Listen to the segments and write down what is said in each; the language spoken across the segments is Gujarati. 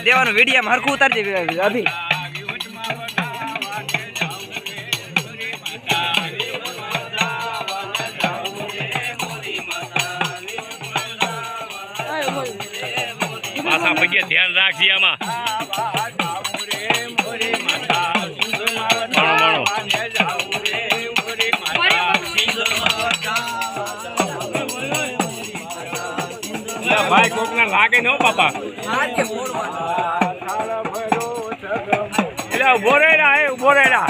દેવાનું વિડીયો હરખું ઉતારજે અભી પાછા પગે ધ્યાન રાખજે આમાં ભાઈ કોક ના લાગે ને બાપા ઉભો રહેલા ઉભો રહેલા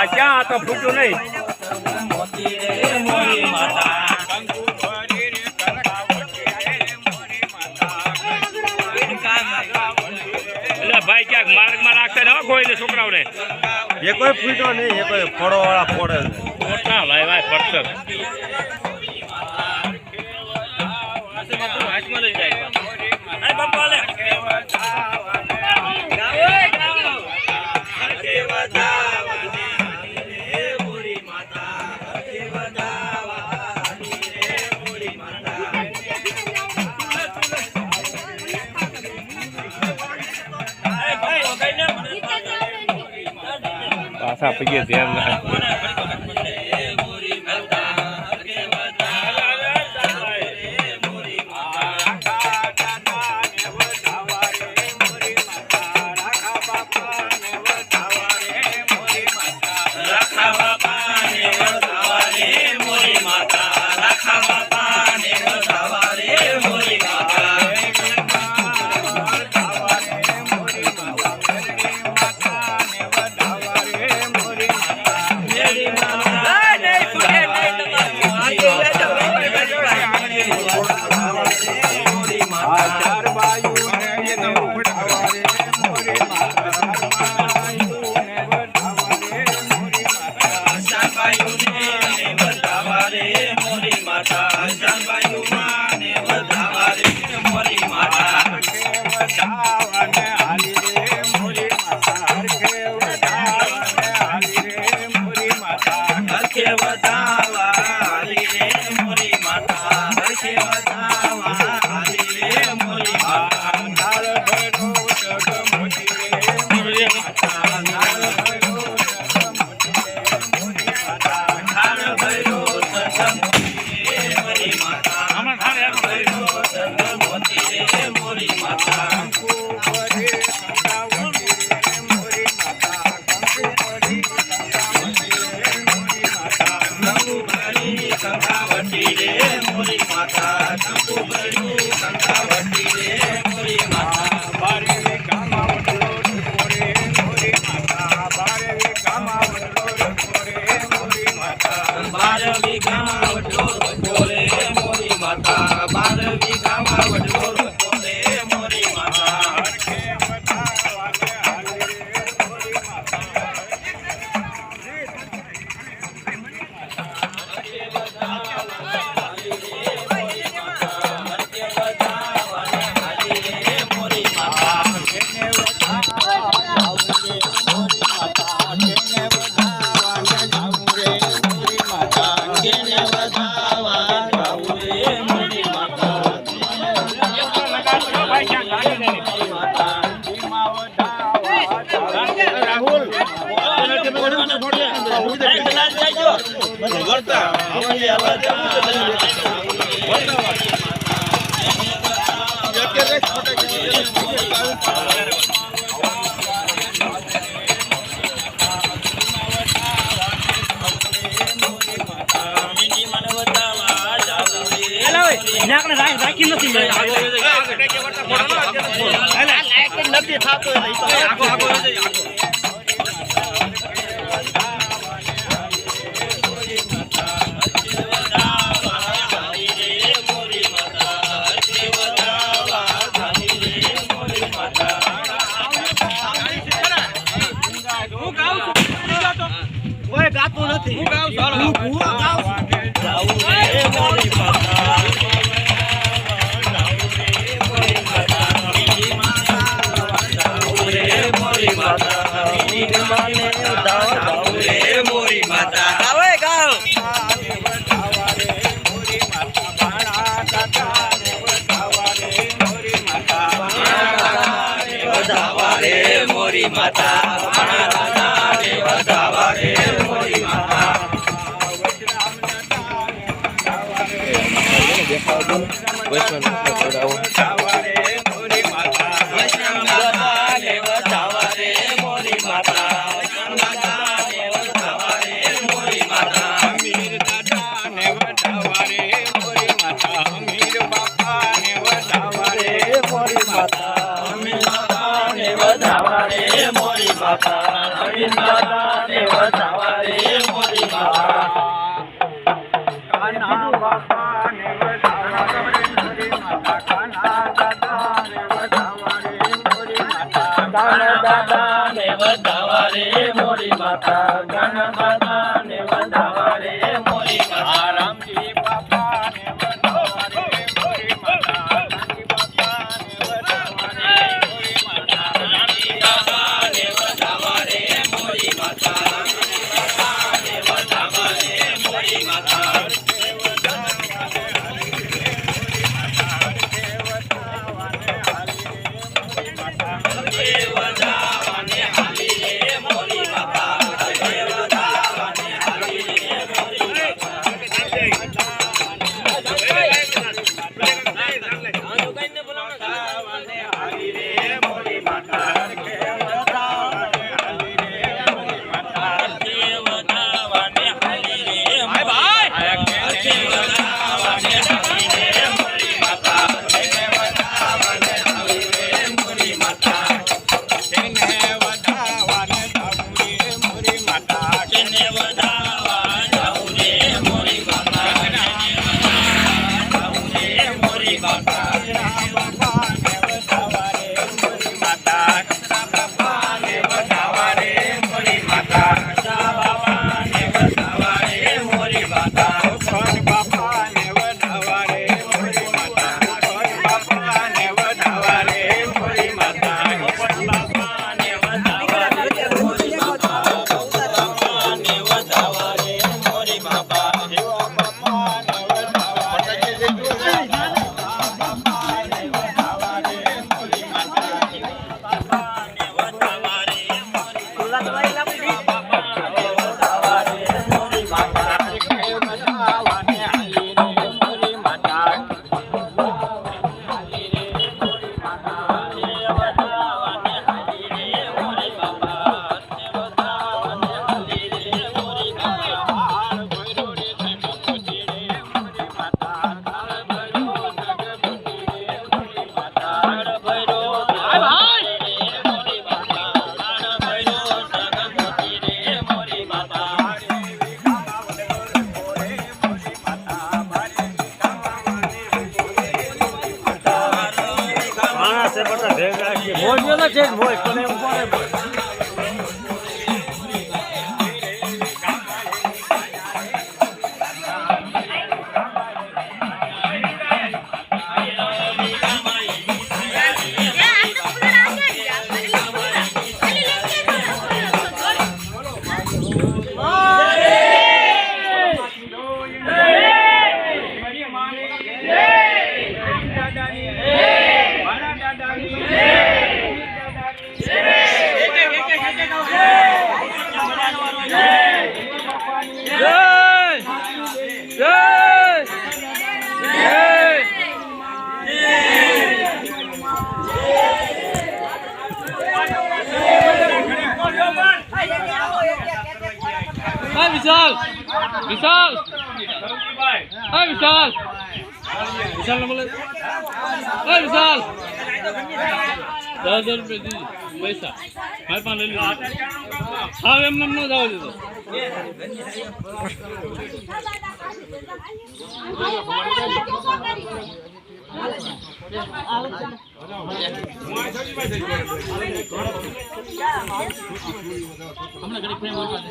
ક્યાં તો ફૂટ્યું નહીં ભાઈ ક્યાંક માર્ગમાં રાખતા ને કોઈ છોકરાઓને એ કોઈ ફૂટો નહીં એ કોઈ ફળો વાળા ફોડે મોટા ભાઈ ભાઈ પડતર પાછા પગે ધ્યાન રાખ રાખી નથી ગાતું નથી હું ગાઉં મોરી માતા મોરી માતા વાણા દાદા ને વધાવા રે મોરી માતા વિશાલ વિશાલ હા વિશાલ વિશાલ ને બોલે હા વિશાલ 10,000 રૂપિયા દીધી પૈસા મારી પાસે લઈ લીધા હા એમને ન જવા દીધો હમણાં ઘડી ફ્રેમ બોલવા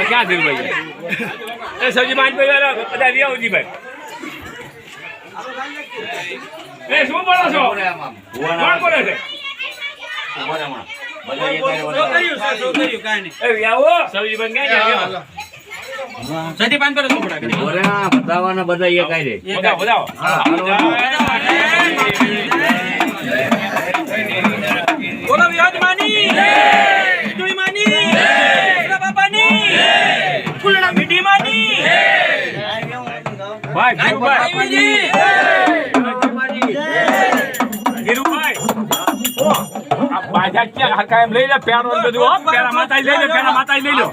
ક્યાં થયું ભાઈ એ સૌજી માંડ બધા વ્યાવજી ભાઈ એ શું બોલો છો કોણ બોલે છે બતાવવાના બધા એ કાંઈ રે બોલો વ્યાજમાની બાપાની ફૂલડા મીઠી માની ભાઈ ધીરુભાઈ બાજા ક્યાં કાયમ લઈ લે પેરો બધું પેલા માતા લઈ લે પેલા માતા લઈ લો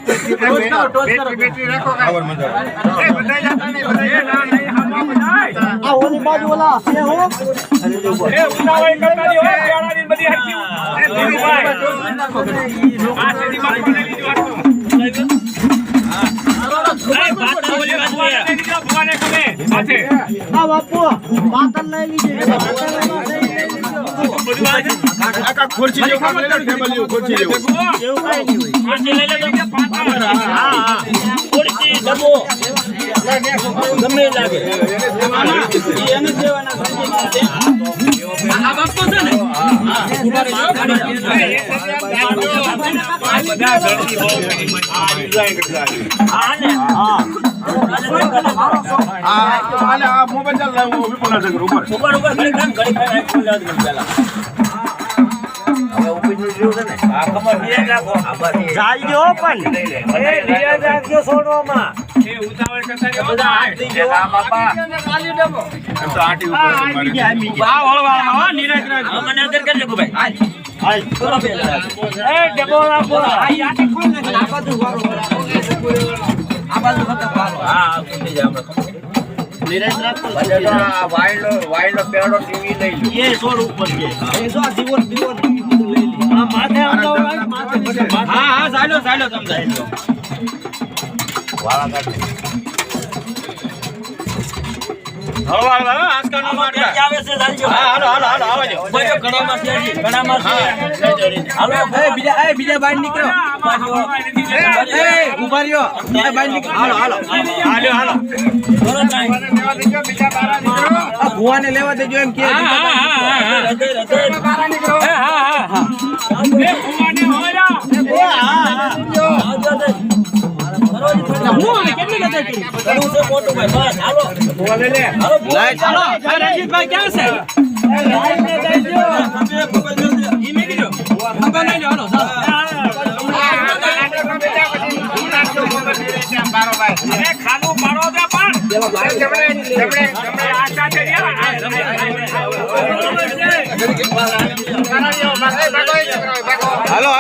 બેટરી રાખો ખબર મજા એ બધાય જાતા ને બધાય ના નહીં હાલવા બધાય આ ઓલી બાજુ ઓલા છે હો એ ઉતાવળ કરતા ની હો પેરાની બધી હરકી એ ધીરુભાઈ આ સેદી માં કોને લીધું હતું આ બાત બોલી વાત છે ભગવાને કમે સાથે આ બાપુ બાતન લઈ લીધી આકા ખુરશી જેવું કામ લઈ લે ટેબલ જેવું ખુરશી જેવું એવું કાઈ નહીં હોય ખુરશી લઈ લે તો પાંચ હા ખુરશી ડબો ગમે લાગે એને દેવાના ખુરશી આ બાપુ છે ને હા બધા ઘરની બહુ આ ડિઝાઇન કરતા હા ને હા આ મોબાઈલ ચાલ લાવ ઉપર ઘડી પેલા હવે ઓપીનું જોયું છે ને આ કમર નિયત રાખો જાય જો પણ એ નિયત રાખજો છોડવામાં એ ઉતાવળ કરતા રહ્યો બધા હાથ દીજો આ બાપા ખાલી ડબો એમ તો આટી ઉપર મારી આ વળવાળા હો નિયત રાખજો મને અંદર કરી લેગો ભાઈ હાલ થોડો પેલા એ ડબો રાખો આ આટી ખોલ નાખ આ બાજુ વાળો આ બાજુ ખતમ વાળો હા કુંડી જા આપણે નિયત રાખો બજેટા વાઈલ્ડ પેડો ટીવી લઈ લો એ છોડ ઉપર છે એ જો જીવન માથે હા ચાલ્યો તમે વાળા કાઢ હળવા આજકાલનો માટે આવે છે ચાલજો હા હાલો આવજો બોલો ઘણામાં છે હાલો બીજા બહાર નીકળો ઉભા રહ્યો બહાર નીકળો હાલો બીજા બહાર નીકળો ભુવાને લેવા દેજો એમ કે રણજીતભાઈ ક્યાં છે ખાનું પાડો દે પણ હાલો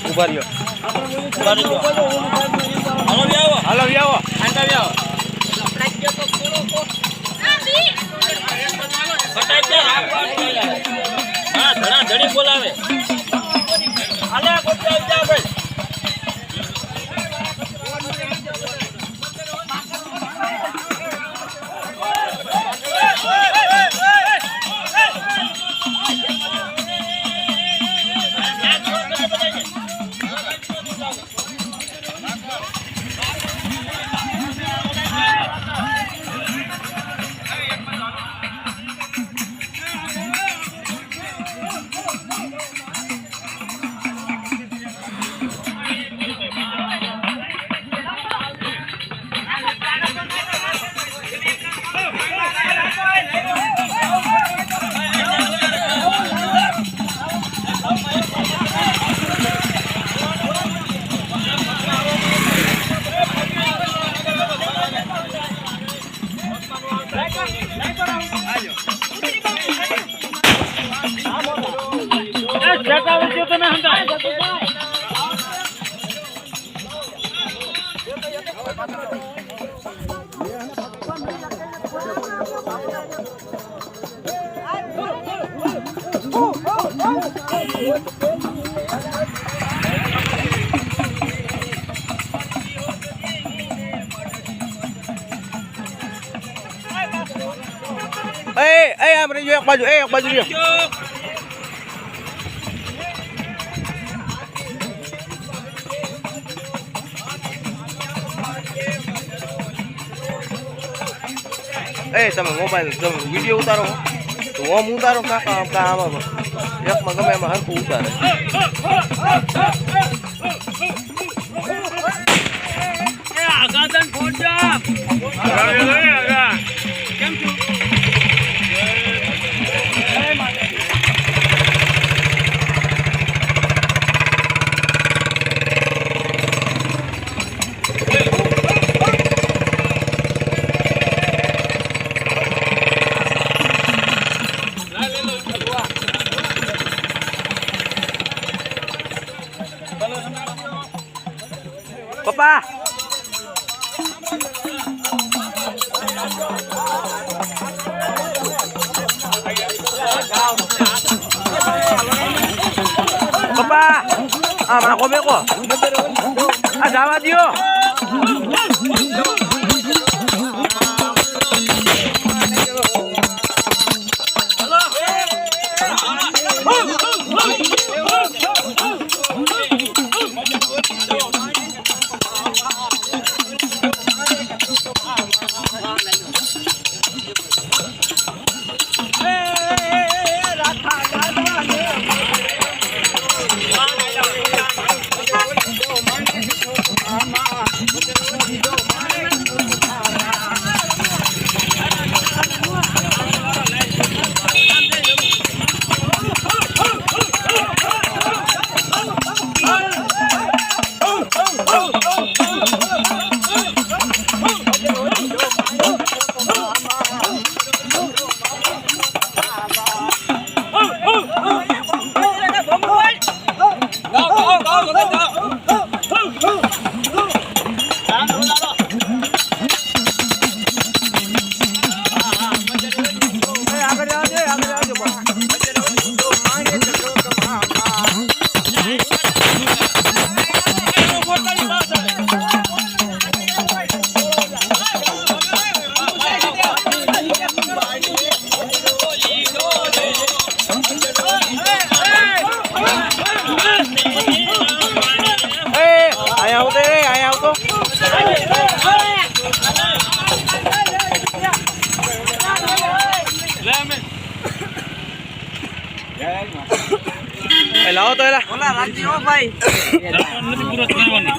ઉભા રહ્યો. હાલો આવો. ધડી બોલાવે આમ રહી એક બાજુ રહ્યો. તમે મોબાઈલ વિડીયો ઉતારો તો ઓમ ઉતારો કાકા આમાં એકમાં ગમે એમાં હરખું ઉતારે. પપ્પા પપ્પા આ માકો બેકો આ જવા દ્યો. લાવો તો એલા નથી પૂરો થવાનો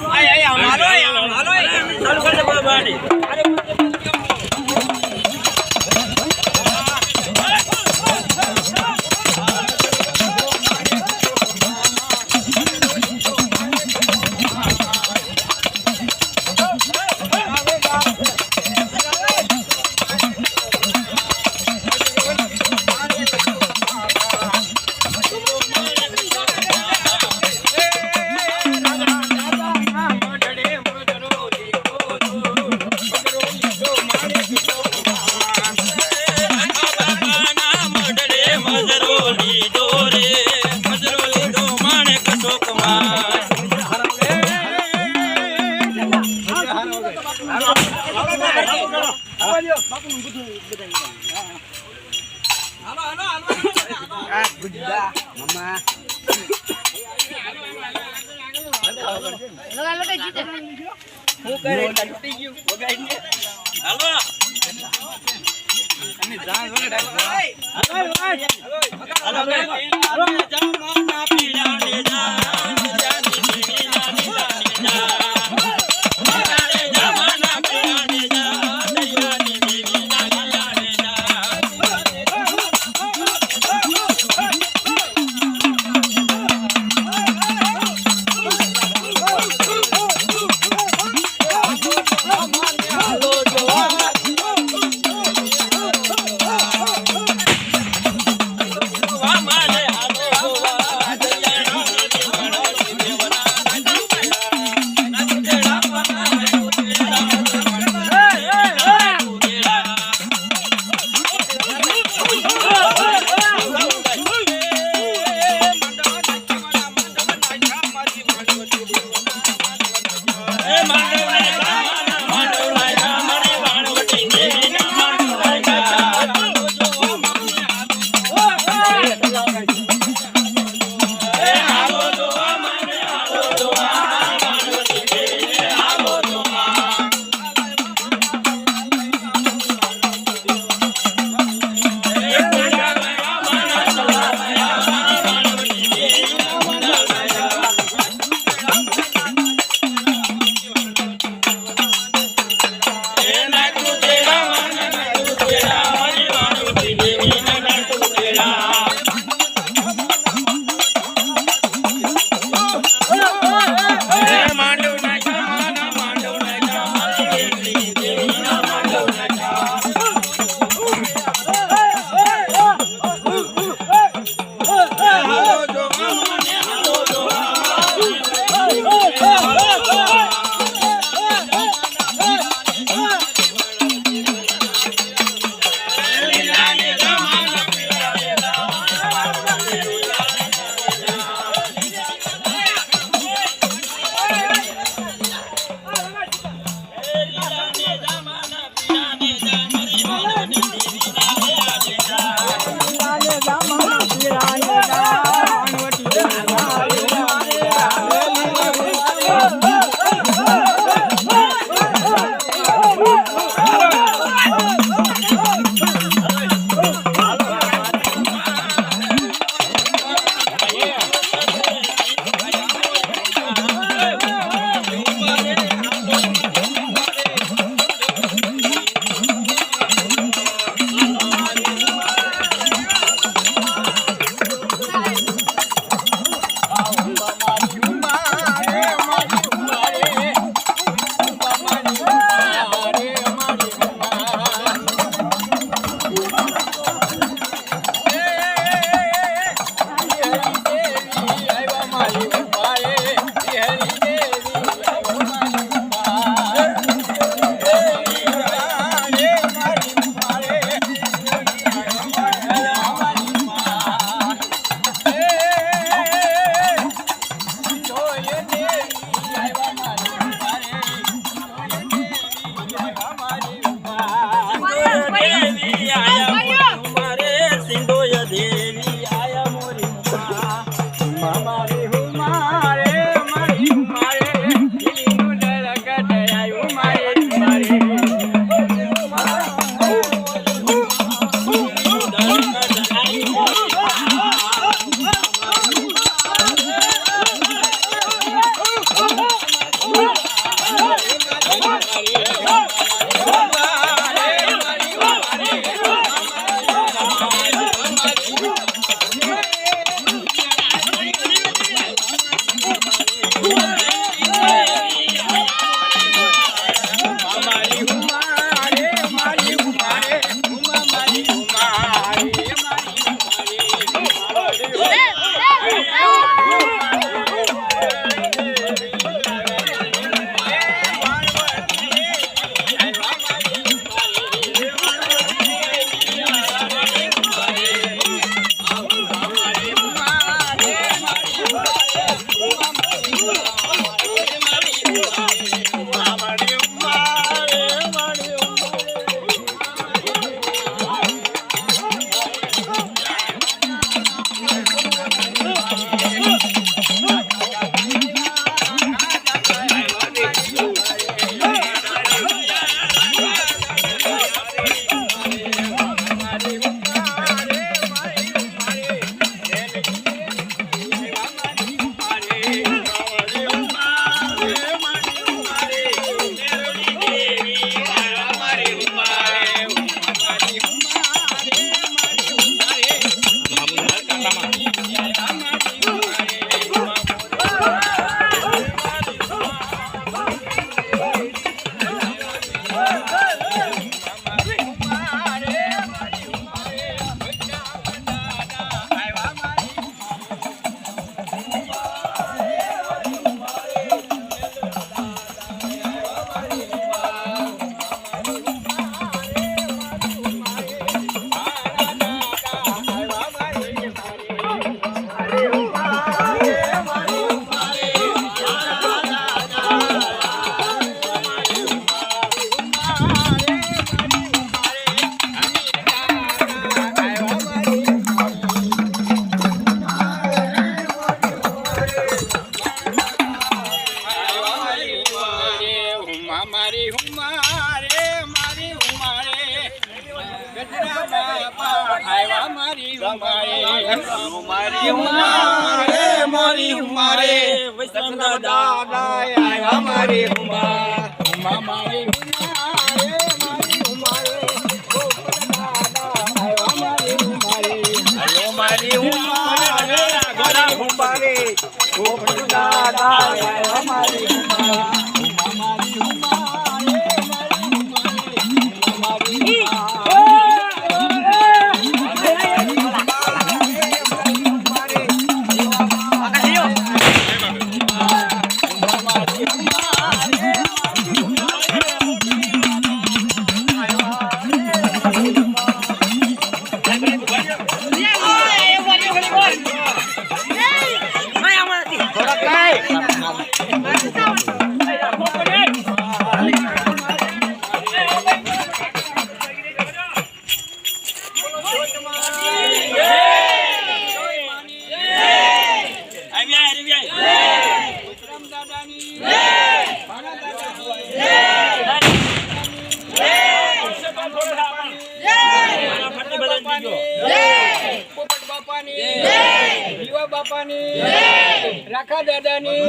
રાખા દાદાની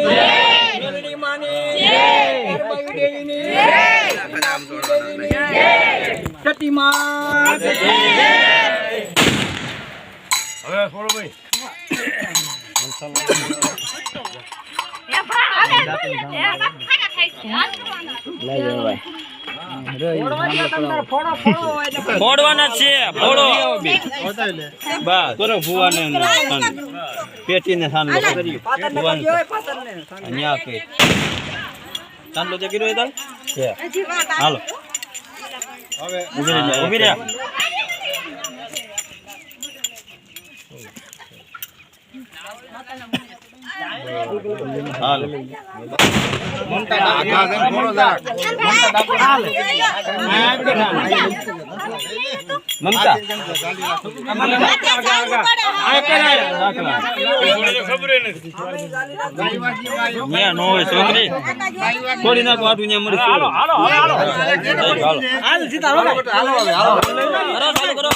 મેલડી માની ગરબાયુ દેવીની સતીમાં હવે થોડું ભાઈ ફોડવાના છે ફોડો બસ કરો ભુવાને પેટીને સાંડલો કરી અહીંયા કે સાંડલો જે કર્યો એ હાલો હવે ઊભી રહ્યા હાલો મમતા નો હોય છોકરી થોડી નાખ વાટું ત્યાં મળી હાલો હાલો હાલો હાલો હાલો સીધા હાલો હાલો કરો